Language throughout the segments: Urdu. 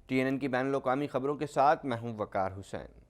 TNN کی بین الاقوامی خبروں کے ساتھ میں ہوں وقار حسین۔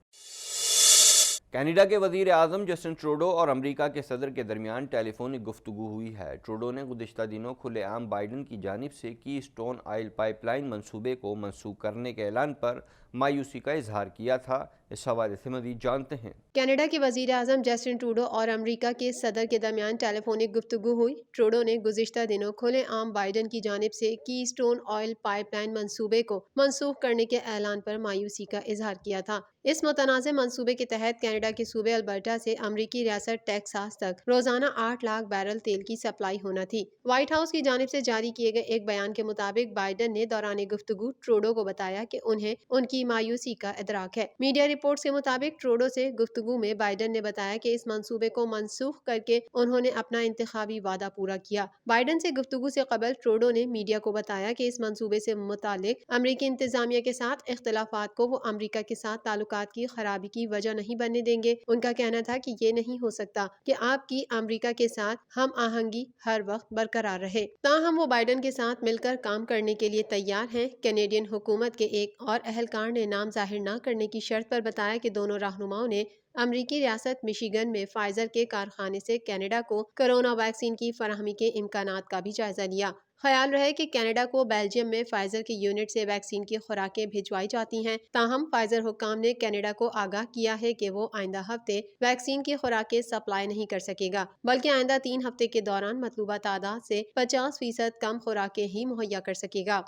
کینیڈا کے وزیر اعظم جسٹن ٹروڈو اور امریکہ کے صدر کے درمیان ٹیلی فونک گفتگو ہوئی ہے۔ ٹروڈو نے گزشتہ دنوں کھلے عام بائیڈن کی جانب سے کی اسٹون آئل پائپ لائن منصوبے کو منسوخ کرنے کے اعلان پر مایوسی کا اظہار کیا تھا۔ اس حوالے سے مزید جانتے ہیں۔ کینیڈا کے وزیر اعظم جسٹن ٹروڈو اور امریکہ کے صدر کے درمیان ٹیلی فونک گفتگو ہوئی۔ ٹروڈو نے گزشتہ دنوں کھلے عام بائیڈن کی جانب سے کی اسٹون آئل پائپ لائن منصوبے کو منسوخ کرنے کے اعلان پر مایوسی کا اظہار کیا تھا۔ اس متنازع منصوبے کے تحت کینیڈا کے صوبے البرٹا سے امریکی ریاست ٹیکساس تک روزانہ 8 لاکھ بیرل تیل کی سپلائی ہونا تھی۔ وائٹ ہاؤس کی جانب سے جاری کیے گئے ایک بیان کے مطابق بائیڈن نے دوران گفتگو ٹروڈو کو بتایا کہ انہیں ان کی مایوسی کا ادراک ہے۔ میڈیا رپورٹس کے مطابق ٹروڈو سے گفتگو میں بائیڈن نے بتایا کہ اس منصوبے کو منسوخ کر کے انہوں نے اپنا انتخابی وعدہ پورا کیا۔ بائیڈن سے گفتگو سے قبل ٹروڈو نے میڈیا کو بتایا کہ اس منصوبے سے متعلق امریکی انتظامیہ کے ساتھ اختلافات کو وہ امریکہ کے ساتھ تعلقات کی خرابی کی وجہ نہیں بننے دیں گے۔ ان کا کہنا تھا کہ یہ نہیں ہو سکتا کہ آپ کی امریکہ کے ساتھ ہم آہنگی ہر وقت برقرار رہے۔ تاہم وہ بائیڈن کے ساتھ مل کر کام کرنے کے لیے تیار ہیں۔ کینیڈین حکومت کے ایک اور اہلکار نے نام ظاہر نہ کرنے کی شرط پر بتایا کہ دونوں رہنماؤں نے امریکی ریاست مشیگن میں فائزر کے کارخانے سے کینیڈا کو کرونا ویکسین کی فراہمی کے امکانات کا بھی جائزہ لیا۔ خیال رہے کہ کینیڈا کو بیلجیم میں فائزر کے یونٹ سے ویکسین کی خوراکیں بھجوائی جاتی ہیں۔ تاہم فائزر حکام نے کینیڈا کو آگاہ کیا ہے کہ وہ آئندہ ہفتے ویکسین کی خوراکیں سپلائی نہیں کر سکے گا، بلکہ آئندہ 3 ہفتے کے دوران مطلوبہ تعداد سے 50% کم خوراکیں ہی مہیا کر سکے گا۔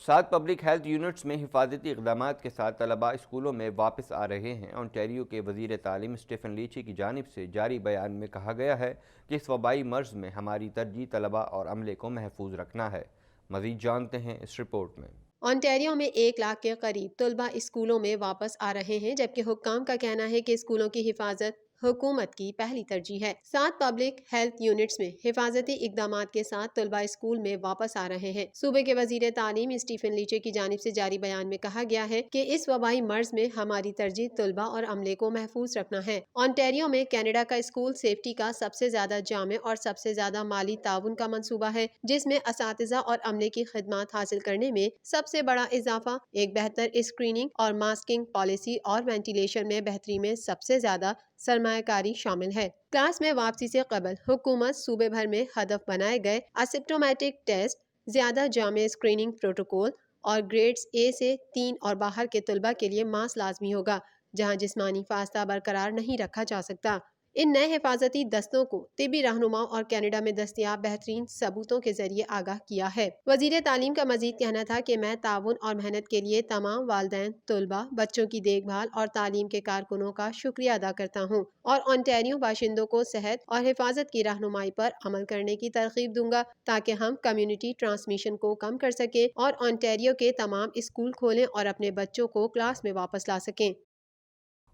7 پبلک ہیلتھ یونٹس میں حفاظتی اقدامات کے ساتھ طلباء اسکولوں میں واپس آ رہے ہیں۔ اونٹیریو کے وزیر تعلیم اسٹیفن لیچی کی جانب سے جاری بیان میں کہا گیا ہے کہ اس وبائی مرض میں ہماری ترجیح طلباء اور عملے کو محفوظ رکھنا ہے۔ مزید جانتے ہیں اس رپورٹ میں۔ اونٹیریو میں 1 لاکھ کے قریب طلباء اسکولوں میں واپس آ رہے ہیں، جبکہ حکام کا کہنا ہے کہ اسکولوں کی حفاظت حکومت کی پہلی ترجیح ہے۔ 7 پبلک ہیلتھ یونٹس میں حفاظتی اقدامات کے ساتھ طلباء اسکول میں واپس آ رہے ہیں۔ صوبے کے وزیر تعلیم اسٹیفن لیچے کی جانب سے جاری بیان میں کہا گیا ہے کہ اس وبائی مرض میں ہماری ترجیح طلباء اور عملے کو محفوظ رکھنا ہے۔ اونٹیریو میں کینیڈا کا اسکول سیفٹی کا سب سے زیادہ جامع اور سب سے زیادہ مالی تعاون کا منصوبہ ہے، جس میں اساتذہ اور عملے کی خدمات حاصل کرنے میں سب سے بڑا اضافہ، ایک بہتر اسکریننگ اور ماسکنگ پالیسی اور وینٹیلیشن میں بہتری میں سب سے زیادہ سرمایہ کاری شامل ہے۔ کلاس میں واپسی سے قبل حکومت صوبے بھر میں ہدف بنائے گئے اسمپٹومیٹک ٹیسٹ، زیادہ جامع اسکریننگ پروٹوکول اور گریڈز A سے 3 اور باہر کے طلباء کے لیے ماسک لازمی ہوگا، جہاں جسمانی فاصلہ برقرار نہیں رکھا جا سکتا۔ ان نئے حفاظتی دستوں کو طبی رہنماؤں اور کینیڈا میں دستیاب بہترین ثبوتوں کے ذریعے آگاہ کیا ہے۔ وزیر تعلیم کا مزید کہنا تھا کہ میں تعاون اور محنت کے لیے تمام والدین، طلباء، بچوں کی دیکھ بھال اور تعلیم کے کارکنوں کا شکریہ ادا کرتا ہوں اور اونٹیریو باشندوں کو صحت اور حفاظت کی رہنمائی پر عمل کرنے کی ترغیب دوں گا تاکہ ہم کمیونٹی ٹرانسمیشن کو کم کر سکیں اور اونٹیریو کے تمام اسکول کھولیں اور اپنے بچوں کو کلاس میں واپس لا سکیں۔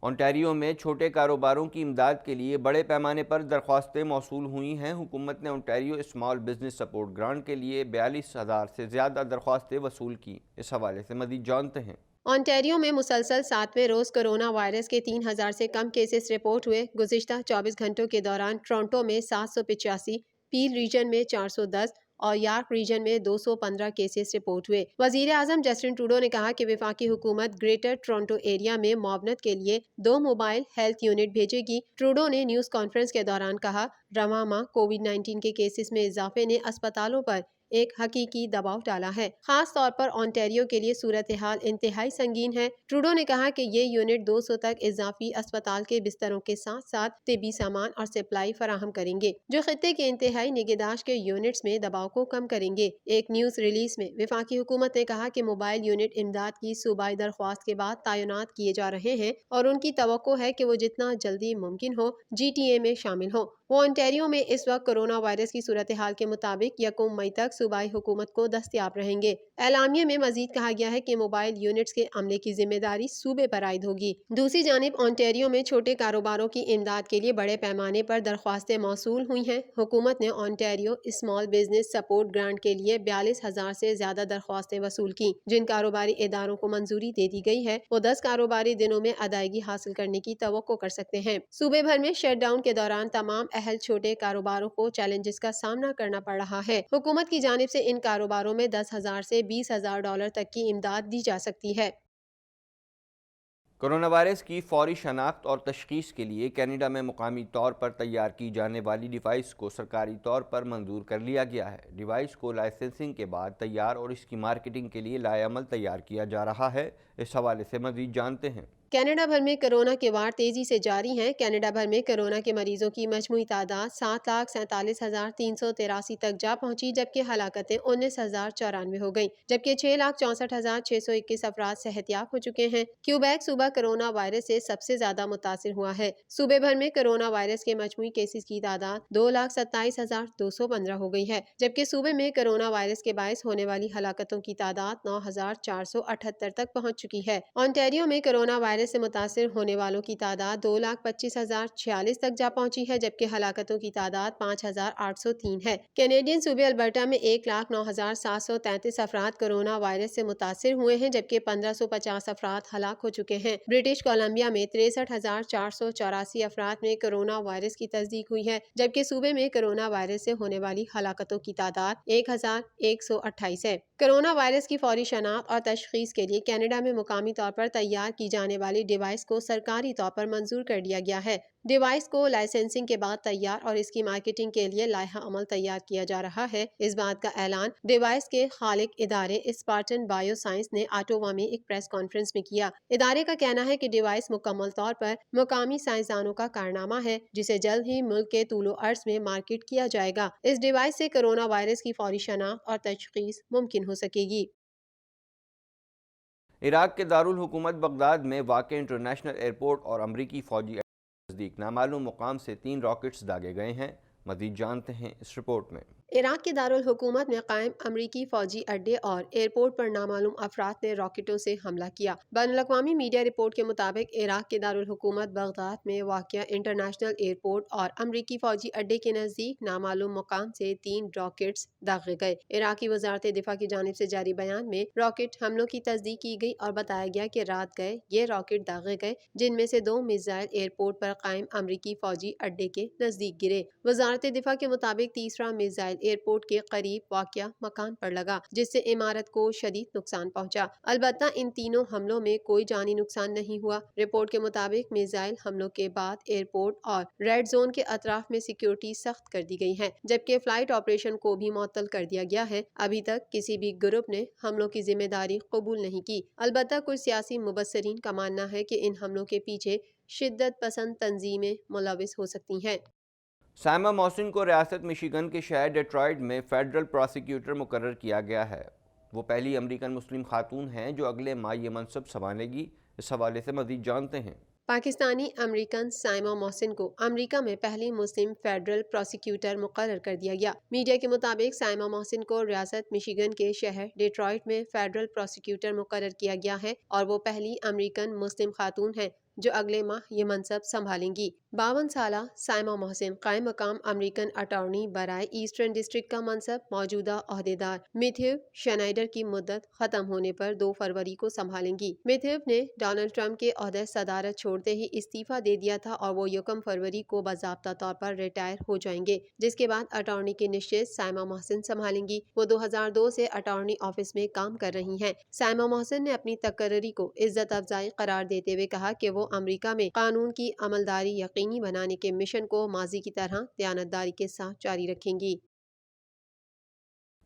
اونٹیریو میں چھوٹے کاروباروں کی امداد کے لیے بڑے پیمانے پر درخواستیں موصول ہوئی ہیں۔ حکومت نے Ontario small business support grant کے لیے 42,000 سے زیادہ درخواستیں وصول کی۔ اس حوالے سے مزید جانتے ہیں۔ اونٹیریو میں مسلسل 7ویں روز کرونا وائرس کے 3,000 سے کم کیسز رپورٹ ہوئے۔ گزشتہ 24 گھنٹوں کے دوران ٹورنٹو میں 785، پیل ریجن میں 410 اور یارک ریجن میں 215 کیسز رپورٹ ہوئے۔ وزیر اعظم جسٹن ٹروڈو نے کہا کہ وفاقی حکومت گریٹر ٹورنٹو ایریا میں معاونت کے لیے 2 موبائل ہیلتھ یونٹ بھیجے گی۔ ٹروڈو نے نیوز کانفرنس کے دوران کہا، رواں ماہ کووڈ-19 کے کیسز میں اضافے نے اسپتالوں پر ایک حقیقی دباؤ ڈالا ہے، خاص طور پر اونٹیریو کے لیے صورتحال انتہائی سنگین ہے۔ ٹروڈو نے کہا کہ یہ یونٹ 200 تک اضافی اسپتال کے بستروں کے ساتھ ساتھ طبی سامان اور سپلائی فراہم کریں گے، جو خطے کے انتہائی نگہداشت کے یونٹس میں دباؤ کو کم کریں گے۔ ایک نیوز ریلیز میں وفاقی حکومت نے کہا کہ موبائل یونٹ امداد کی صوبائی درخواست کے بعد تعینات کیے جا رہے ہیں اور ان کی توقع ہے کہ وہ جتنا جلدی ممکن ہو GTA میں شامل ہوں۔ وہ اونٹیریو میں اس وقت کرونا وائرس کی صورتحال کے مطابق 1 مئی تک صوبائی حکومت کو دستیاب رہیں گے۔ اعلامیے میں مزید کہا گیا ہے کہ موبائل یونٹس کے عملے کی ذمہ داری صوبے پر عائد ہوگی۔ دوسری جانب اونٹیریو میں چھوٹے کاروباروں کی امداد کے لیے بڑے پیمانے پر درخواستیں موصول ہوئی ہیں۔ حکومت نے Ontario small business support grant کے لیے 42,000 سے زیادہ درخواستیں وصول کی۔ جن کاروباری اداروں کو منظوری دے دی گئی ہے، وہ 10 کاروباری دنوں میں ادائیگی حاصل کرنے کی توقع کر سکتے ہیں۔ صوبے بھر میں شٹ ڈاؤن کے دوران تمام اہل چھوٹے کاروباروں کو چیلنجز کا سامنا کرنا پڑ رہا ہے۔ حکومت کی جانب سے ان کاروباروں میں $10,000 سے $20,000 تک کی امداد دی جا سکتی ہے۔ کرونا وائرس کی فوری شناخت اور تشخیص کے لیے کینیڈا میں مقامی طور پر تیار کی جانے والی ڈیوائس کو سرکاری طور پر منظور کر لیا گیا ہے۔ ڈیوائس کو لائسنسنگ کے بعد تیار اور اس کی مارکیٹنگ کے لیے لائے عمل تیار کیا جا رہا ہے۔ اس حوالے سے مزید جانتے ہیں۔ کینیڈا بھر میں کرونا کے وار تیزی سے جاری ہیں۔ کینیڈا بھر میں کرونا کے مریضوں کی مجموعی تعداد 7,47,383 تک جا پہنچی، جبکہ ہلاکتیں 19,094 ہو گئیں، جبکہ 6,64,621 افراد صحت یاب ہو چکے ہیں۔ کیوبیک صوبہ کرونا وائرس سے سب سے زیادہ متاثر ہوا ہے۔ صوبے بھر میں کرونا وائرس کے مجموعی کیسز کی تعداد 2,27,215 ہو گئی ہے، جبکہ صوبے میں کرونا وائرس کے باعث ہونے والی ہلاکتوں کی تعداد 9,478 تک پہنچ چکی ہے۔ آنٹیریو میں کرونا وائرس سے متاثر ہونے والوں کی تعداد 2,25,046 تک جا پہنچی ہے، جبکہ ہلاکتوں کی تعداد 5,803 ہے۔ کینیڈین صوبے البرٹا میں 1,09,733 افراد کرونا وائرس سے متاثر ہوئے ہیں، جبکہ 1,550 افراد ہلاک ہو چکے ہیں۔ برٹش کولمبیا میں 63,484 افراد میں کرونا وائرس کی تصدیق ہوئی ہے، جبکہ صوبے میں کرونا وائرس سے ہونے والی ہلاکتوں کی تعداد 1,128 ہے۔ کرونا وائرس کی فوری شناخت اور تشخیص کے لیے کینیڈا میں مقامی طور پر تیار کی جانے والی ڈیوائس کو سرکاری طور پر منظور کر لیا گیا ہے۔ ڈیوائس کو لائسنسنگ کے بعد تیار اور اس کی مارکیٹنگ کے لیے لائحہ عمل تیار کیا جا رہا ہے۔ اس بات کا اعلان ڈیوائس کے خالق ادارے اسپارٹن بائیو سائنس نے آٹووا میں ایک پریس کانفرنس میں کیا۔ ادارے کا کہنا ہے کہ ڈیوائس مکمل طور پر مقامی سائنسدانوں کا کارنامہ ہے، جسے جلد ہی ملک کے طول و عرض میں مارکیٹ کیا جائے گا۔ اس ڈیوائس سے کرونا وائرس کی فوری شناخت اور تشخیص ممکن ہو سکے گی۔ عراق کے دارالحکومت بغداد میں واقع انٹرنیشنل ایئرپورٹ اور امریکی فوجی اڈے کے نزدیک نامعلوم مقام سے 3 راکٹس داغے گئے ہیں۔ مزید جانتے ہیں اس رپورٹ میں۔ عراق کے دارالحکومت میں قائم امریکی فوجی اڈے اور ایئرپورٹ پر نامعلوم افراد نے راکٹوں سے حملہ کیا۔ بین الاقوامی میڈیا رپورٹ کے مطابق عراق کے دارالحکومت بغداد میں واقع انٹرنیشنل ایئرپورٹ اور امریکی فوجی اڈے کے نزدیک نامعلوم مقام سے 3 راکٹس داغے گئے۔ عراقی وزارت دفاع کی جانب سے جاری بیان میں راکٹ حملوں کی تصدیق کی گئی اور بتایا گیا کہ رات گئے یہ راکٹ داغے گئے، جن میں سے 2 میزائل ایئرپورٹ پر قائم امریکی فوجی اڈے کے نزدیک گرے۔ وزارت دفاع کے مطابق تیسرا میزائل ایئرپورٹ کے قریب واقع مکان پر لگا، جس سے عمارت کو شدید نقصان پہنچا۔ البتہ ان تینوں حملوں میں کوئی جانی نقصان نہیں ہوا۔ رپورٹ کے مطابق میزائل حملوں کے بعد ایئرپورٹ اور ریڈ زون کے اطراف میں سیکیورٹی سخت کر دی گئی ہے، جبکہ فلائٹ آپریشن کو بھی معطل کر دیا گیا ہے۔ ابھی تک کسی بھی گروپ نے حملوں کی ذمہ داری قبول نہیں کی۔ البتہ کچھ سیاسی مبصرین کا ماننا ہے کہ ان حملوں کے پیچھے شدت پسند تنظیمیں ملوث ہو سکتی ہیں۔ سائمہ محسن کو ریاست مشیگن کے شہر ڈیٹرائٹ میں فیڈرل پراسیکیوٹر مقرر کیا گیا ہے۔ وہ پہلی امریکن مسلم خاتون ہیں جو اگلے ماہ یہ منصب سنبھالے گی۔ اس حوالے سے مزید جانتے ہیں۔ پاکستانی امریکن سائمہ محسن کو امریکہ میں پہلی مسلم فیڈرل پراسیکیوٹر مقرر کر دیا گیا۔ میڈیا کے مطابق سائمہ محسن کو ریاست مشیگن کے شہر ڈیٹرائٹ میں فیڈرل پراسیکیوٹر مقرر کیا گیا ہے اور وہ پہلی امریکن مسلم خاتون ہیں جو اگلے ماہ یہ منصب سنبھالیں گی۔ 52 سالہ سائمہ محسن قائم مقام امریکن اٹارنی برائے ایسٹرن ڈسٹرکٹ کا منصب موجودہ عہدیدار میتھیو شنائڈر کی مدت ختم ہونے پر 2 فروری کو سنبھالیں گی۔ میتھیو نے ڈونلڈ ٹرمپ کے عہدہ صدارت چھوڑتے ہی استعفیٰ دے دیا تھا اور وہ 1 فروری کو باضابطہ طور پر ریٹائر ہو جائیں گے، جس کے بعد اٹارنی کی نشست سائمہ محسن سنبھالیں گی۔ وہ 2002 سے اٹارنی آفس میں کام کر رہی ہیں۔ سائمہ محسن نے اپنی تقرری کو عزت افزائی قرار دیتے ہوئے کہا کہ وہ امریکہ میں قانون کی عملداری یقینی بنانے کے مشن کو ماضی کی طرح دیانتداری کے ساتھ جاری رکھیں گی۔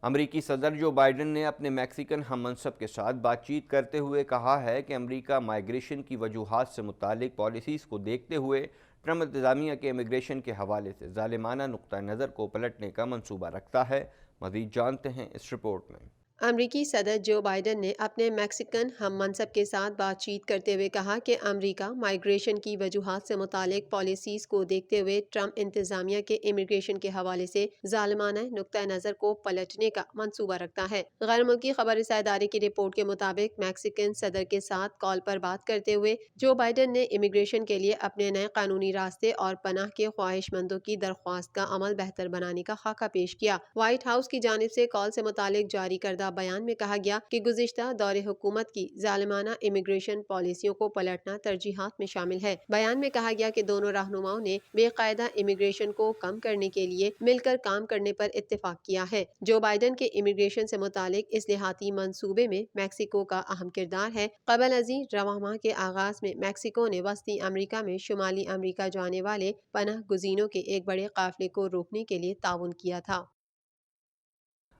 امریکی صدر جو بائیڈن نے اپنے میکسیکن ہم منصب کے ساتھ بات چیت کرتے ہوئے کہا ہے کہ امریکہ مائیگریشن کی وجوہات سے متعلق پالیسیز کو دیکھتے ہوئے ٹرمپ انتظامیہ کے امیگریشن کے حوالے سے ظالمانہ نقطہ نظر کو پلٹنے کا منصوبہ رکھتا ہے۔ مزید جانتے ہیں اس رپورٹ میں۔ امریکی صدر جو بائیڈن نے اپنے میکسیکن ہم منصب کے ساتھ بات چیت کرتے ہوئے کہا کہ امریکہ مائیگریشن کی وجوہات سے متعلق پالیسیز کو دیکھتے ہوئے ٹرمپ انتظامیہ کے امیگریشن کے حوالے سے ظالمانہ نقطہ نظر کو پلٹنے کا منصوبہ رکھتا ہے۔ غیر ملکی خبر رساں ادارے کی رپورٹ کے مطابق میکسیکن صدر کے ساتھ کال پر بات کرتے ہوئے جو بائیڈن نے امیگریشن کے لیے اپنے نئے قانونی راستے اور پناہ کے خواہش مندوں کی درخواست کا عمل بہتر بنانے کا خاکہ پیش کیا۔ وائٹ ہاؤس کی جانب سے کال سے متعلق جاری کردہ شدہ بیان میں کہا گیا کہ گزشتہ دور حکومت کی ظالمانہ امیگریشن پالیسیوں کو پلٹنا ترجیحات میں شامل ہے۔ بیان میں کہا گیا کہ دونوں رہنماؤں نے بے قاعدہ امیگریشن کو کم کرنے کے لیے مل کر کام کرنے پر اتفاق کیا ہے۔ جو بائیڈن کے امیگریشن سے متعلق اصلاحاتی منصوبے میں میکسیکو کا اہم کردار ہے۔ قبل ازیں رواں ماہ کے آغاز میں میکسیکو نے وسطی امریکہ میں شمالی امریکہ جانے والے پناہ گزینوں کے ایک بڑے قافلے کو روکنے کے لیے تعاون کیا تھا۔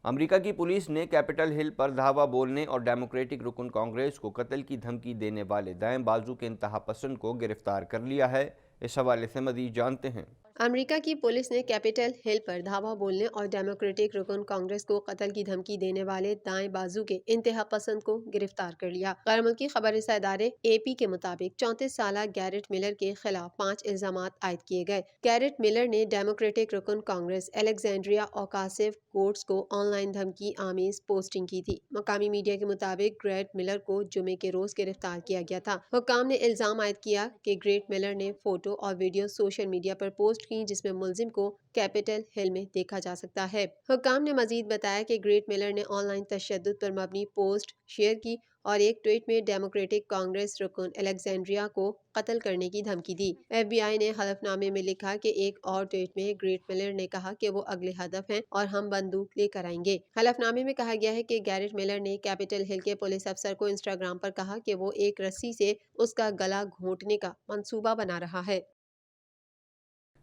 امریکہ کی پولیس نے کیپٹل ہل پر دھاوا بولنے اور ڈیموکریٹک رکن کانگریس کو قتل کی دھمکی دینے والے دائیں بازو کے انتہا پسند کو گرفتار کر لیا ہے۔ اس حوالے سے مزید جانتے ہیں۔ امریکہ کی پولیس نے کیپٹل ہل پر دھاوا بولنے اور ڈیموکریٹک رکن کانگریس کو قتل کی دھمکی دینے والے دائیں بازو کے انتہا پسند کو گرفتار کر لیا۔ غیر ملکی خبر رساں ادارے اے پی کے مطابق 34 سالہ گیرٹ ملر کے خلاف 5 الزامات عائد کیے گئے۔ گیرٹ ملر نے ڈیموکریٹک رکن کانگریس الیگزینڈریا اوکاسیو کورٹس کو آن لائن دھمکی آمیز پوسٹنگ کی تھی۔ مقامی میڈیا کے مطابق گریٹ ملر کو جمعے کے روز گرفتار کیا گیا تھا۔ حکام نے الزام عائد کیا کہ گریٹ ملر نے فوٹو اور ویڈیو سوشل میڈیا پر پوسٹ کی جس میں ملزم کو کیپٹل ہل میں دیکھا جا سکتا ہے۔ حکام نے مزید بتایا کہ گریٹ ملر نے آن لائن تشدد پر مبنی پوسٹ شیئر کی اور ایک ٹویٹ میں ڈیموکریٹک کانگریس رکن الیگزینڈریا کو قتل کرنے کی دھمکی دی۔ ایف بی آئی نے حلف نامے میں لکھا کہ ایک اور ٹویٹ میں گریٹ ملر نے کہا کہ وہ اگلے ہدف ہیں اور ہم بندوق لے کر آئیں گے۔ حلف نامے میں کہا گیا ہے کہ گیرٹ ملر نے کیپٹل ہل کے پولیس افسر کو انسٹاگرام پر کہا کہ وہ ایک رسی سے اس کا گلا گھونٹنے کا منصوبہ بنا رہا ہے۔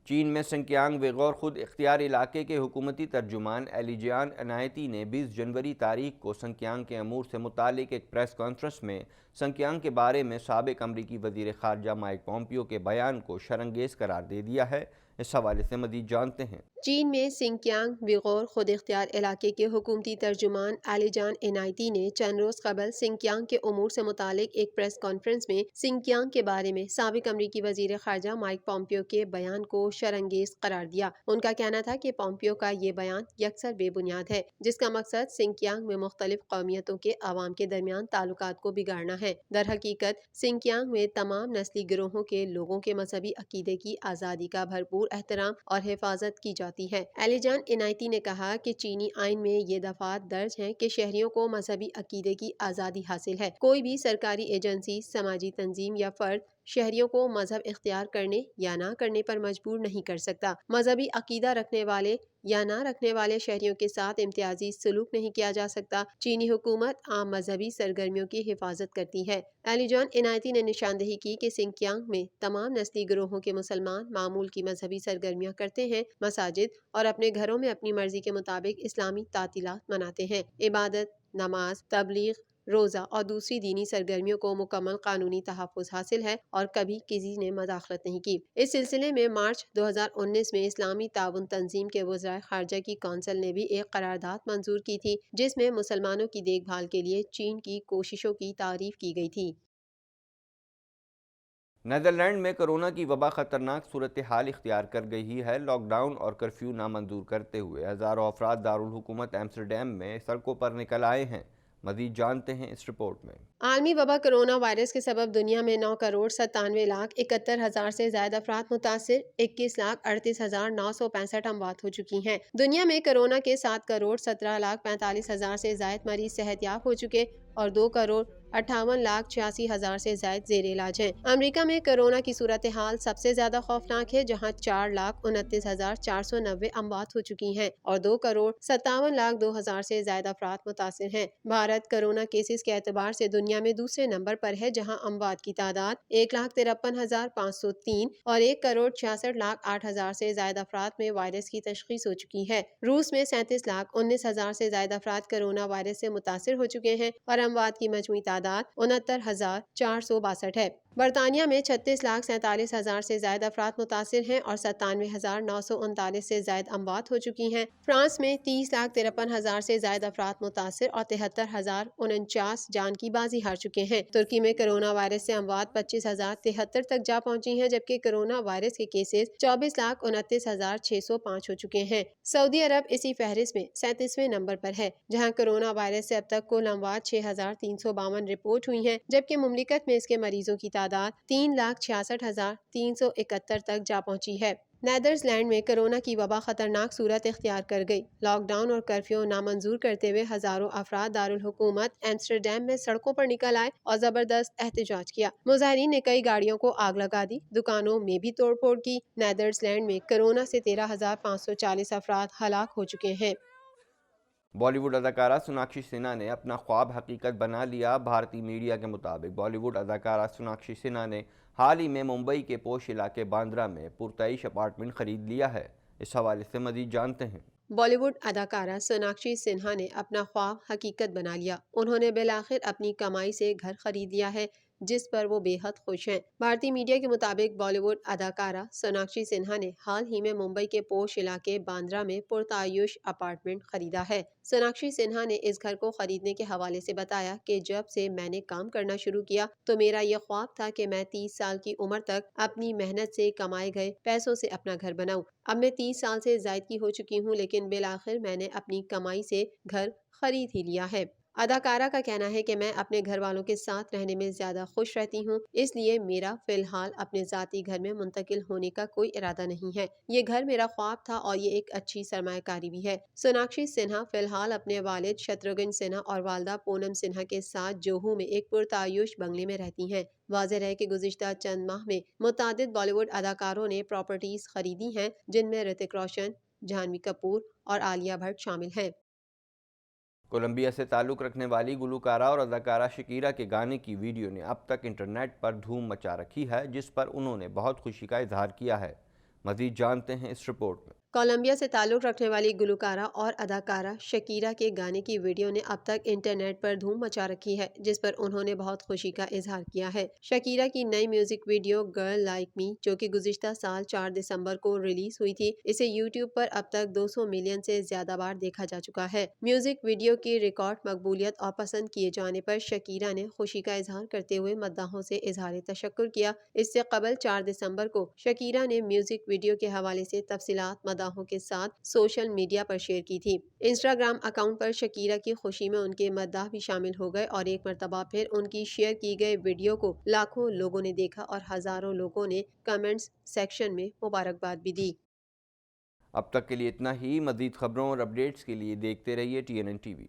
چین میں سنکیانگ ویغور خود اختیار علاقے کے حکومتی ترجمان ایلیجان عنایتی نے 20 جنوری تاریخ کو سنکیانگ کے امور سے متعلق ایک پریس کانفرنس میں سنکیانگ کے بارے میں سابق امریکی وزیر خارجہ مائک پومپیو کے بیان کو شرمنگیز قرار دے دیا ہے۔ اس حوالے سے مزید جانتے ہیں۔ چین میں سنکیانگ ویغور خود اختیار علاقے کے حکومتی ترجمان ایلیجان عنایتی نے چند روز قبل سنکیانگ کے امور سے متعلق ایک پریس کانفرنس میں سنکیانگ کے بارے میں سابق امریکی وزیر خارجہ مائک پومپیو کے بیان کو شرمنگیز قرار دیا۔ ان کا کہنا تھا کہ پومپیو کا یہ بیان یکسر بے بنیاد ہے جس کا مقصد سنکیانگ میں مختلف قومیتوں کے عوام کے درمیان تعلقات کو بگاڑنا ہے۔ در حقیقت سنکیانگ میں تمام نسلی گروہوں کے لوگوں کے مذہبی عقیدے کی آزادی کا بھرپور احترام اور حفاظت کی جاتی ہے۔ ایلیجان عنایتی نے کہا کہ چینی آئین میں یہ دفعات درج ہیں کہ شہریوں کو مذہبی عقیدے کی آزادی حاصل ہے۔ کوئی بھی سرکاری ایجنسی، سماجی تنظیم یا فرد شہریوں کو مذہب اختیار کرنے یا نہ کرنے پر مجبور نہیں کر سکتا۔ مذہبی عقیدہ رکھنے والے یا نہ رکھنے والے شہریوں کے ساتھ امتیازی سلوک نہیں کیا جا سکتا۔ چینی حکومت عام مذہبی سرگرمیوں کی حفاظت کرتی ہے۔ ایلیجان عنایتی نے نشاندہی کی کہ سنکیانگ میں تمام نسلی گروہوں کے مسلمان معمول کی مذہبی سرگرمیاں کرتے ہیں، مساجد اور اپنے گھروں میں اپنی مرضی کے مطابق اسلامی تعطیلات مناتے ہیں۔ عبادت، نماز، تبلیغ، روزہ اور دوسری دینی سرگرمیوں کو مکمل قانونی تحفظ حاصل ہے اور کبھی کسی نے مداخلت نہیں کی۔ اس سلسلے میں مارچ 2019 میں اسلامی تعاون تنظیم کے وزرائے خارجہ کی کونسل نے بھی ایک قرارداد منظور کی تھی جس میں مسلمانوں کی دیکھ بھال کے لیے چین کی کوششوں کی تعریف کی گئی تھی۔ نیدرلینڈ میں کرونا کی وبا خطرناک صورتحال اختیار کر گئی ہے۔ لاک ڈاؤن اور کرفیو نامنظور کرتے ہوئے ہزاروں افراد دارالحکومت ایمسٹرڈیم میں سڑکوں پر نکل آئے ہیں۔ مزید جانتے ہیں اس رپورٹ میں۔ عالمی وبا کرونا وائرس کے سبب دنیا میں 9,97,71,000 سے زائد افراد متاثر، 21,38,965 اموات ہو چکی ہیں۔ دنیا میں کرونا کے 7,17,45,000 سے زائد مریض صحت یاب ہو چکے اور 2,58,86,000 سے زائد زیر علاج ہیں۔ امریکہ میں کرونا کی صورتحال سب سے زیادہ خوفناک ہے جہاں 4,29,490 اموات ہو چکی ہیں اور 2,57,02,000 سے زائد افراد متاثر ہیں۔ بھارت کرونا کیسز کے اعتبار سے دنیا میں دوسرے نمبر پر ہے جہاں اموات کی تعداد 1,53,503 اور 1,66,08,000 سے زائد افراد میں وائرس کی تشخیص ہو چکی ہے۔ روس میں 37,19,000 سے زائد افراد کرونا وائرس سے متاثر ہو چکے ہیں اور اموات کی مجموعی تعداد 69,462 ہے۔ برطانیہ میں 36,47,000 سے زائد افراد متاثر ہیں اور 97,939 سے زائد اموات ہو چکی ہیں۔ فرانس میں 30,53,000 سے زائد افراد متاثر اور 73,049 جان کی بازی ہار چکے ہیں۔ ترکی میں کرونا وائرس سے اموات 25,073 تک جا پہنچی ہیں جبکہ کرونا وائرس کے کیسز 24,29,605 ہو چکے ہیں۔ سعودی عرب اسی فہرست میں 37ویں نمبر پر ہے جہاں کرونا وائرس سے اب تک کل اموات 6,352 رپورٹ ہوئی ہیں جبکہ مملکت میں اس کے مریضوں کی تعداد 3,66,371 تک جا پہنچی ہے۔ نیدرلینڈ میں کورونا کی وبا خطرناک صورت اختیار کر گئی۔ لاک ڈاؤن اور کرفیو نامنظور کرتے ہوئے ہزاروں افراد دارالحکومت ایمسٹرڈیم میں سڑکوں پر نکل آئے اور زبردست احتجاج کیا۔ مظاہرین نے کئی گاڑیوں کو آگ لگا دی، دکانوں میں بھی توڑ پھوڑ کی۔ نیدرلینڈ میں کورونا سے 13,540 افراد ہلاک ہو چکے ہیں۔ بالی ووڈ اداکارہ سوناکشی سنہا نے اپنا خواب حقیقت بنا لیا۔ بھارتی میڈیا کے مطابق بالی ووڈ اداکارہ سوناکشی سنہا نے حال ہی میں ممبئی کے پوش علاقے باندرہ میں پرتعیش اپارٹمنٹ خرید لیا ہے۔ اس حوالے سے مزید جانتے ہیں۔ بالی ووڈ اداکارہ سوناکشی سنہا نے اپنا خواب حقیقت بنا لیا۔ انہوں نے بالآخر اپنی کمائی سے گھر خرید لیا ہے، جس پر وہ بے حد خوش ہیں۔ بھارتی میڈیا کے مطابق بالی ووڈ اداکارہ سوناکشی سنہا نے حال ہی میں ممبئی کے پوش علاقے باندرہ میں پرتعیش اپارٹمنٹ خریدا ہے۔ سوناکشی سنہا نے اس گھر کو خریدنے کے حوالے سے بتایا کہ جب سے میں نے کام کرنا شروع کیا تو میرا یہ خواب تھا کہ میں 30 سال کی عمر تک اپنی محنت سے کمائے گئے پیسوں سے اپنا گھر بناؤں۔ اب میں 30 سال سے زائد کی ہو چکی ہوں، لیکن بالآخر میں نے اپنی کمائی سے گھر خرید ہی لیا ہے۔ اداکارہ کا کہنا ہے کہ میں اپنے گھر والوں کے ساتھ رہنے میں زیادہ خوش رہتی ہوں، اس لیے میرا فی الحال اپنے ذاتی گھر میں منتقل ہونے کا کوئی ارادہ نہیں ہے۔ یہ گھر میرا خواب تھا اور یہ ایک اچھی سرمایہ کاری بھی ہے۔ سوناکشی سنہا فی الحال اپنے والد شتروگھن سنہا اور والدہ پونم سنہا کے ساتھ جوہو میں ایک پرتعیش بنگلے میں رہتی ہیں۔ واضح رہے کہ گزشتہ چند ماہ میں متعدد بالی ووڈ اداکاروں نے پراپرٹیز خریدی ہیں، جن میں رتک روشن، جھانوی کپور اور عالیہ بھٹ شامل ہیں۔ کولمبیا سے تعلق رکھنے والی گلوکارہ اور اداکارہ شکیرا کے گانے کی ویڈیو نے اب تک انٹرنیٹ پر دھوم مچا رکھی ہے، جس پر انہوں نے بہت خوشی کا اظہار کیا ہے۔ مزید جانتے ہیں اس رپورٹ میں۔ کولمبیا سے تعلق رکھنے والی گلوکارہ اور اداکارہ شکیرا کے گانے کی ویڈیو نے اب تک انٹرنیٹ پر دھوم مچا رکھی ہے، جس پر انہوں نے بہت خوشی کا اظہار کیا ہے۔ شکیرا کی نئی music video girl like me, جو کہ گزشتہ سال 4 دسمبر کو ریلیز ہوئی تھی، اسے یوٹیوب پر اب تک 200 ملین سے زیادہ بار دیکھا جا چکا ہے۔ میوزک ویڈیو کی ریکارڈ مقبولیت اور پسند کیے جانے پر شکیرا نے خوشی کا اظہار کرتے ہوئے مداحوں سے اظہار تشکر کیا۔ اس سے قبل 4 دسمبر کو شکیرا نے میوزک ویڈیو کے حوالے سے تفصیلات مداحوں کے ساتھ سوشل میڈیا پر شیئر کی تھی۔ انسٹاگرام اکاؤنٹ پر شکیرا کی خوشی میں ان کے مداح بھی شامل ہو گئے اور ایک مرتبہ پھر ان کی شیئر کی گئی ویڈیو کو لاکھوں لوگوں نے دیکھا اور ہزاروں لوگوں نے کمنٹس سیکشن میں مبارکباد بھی دی۔ اب تک کے لیے اتنا ہی۔ مزید خبروں اور اپڈیٹس کے لیے دیکھتے رہیے TNN TV۔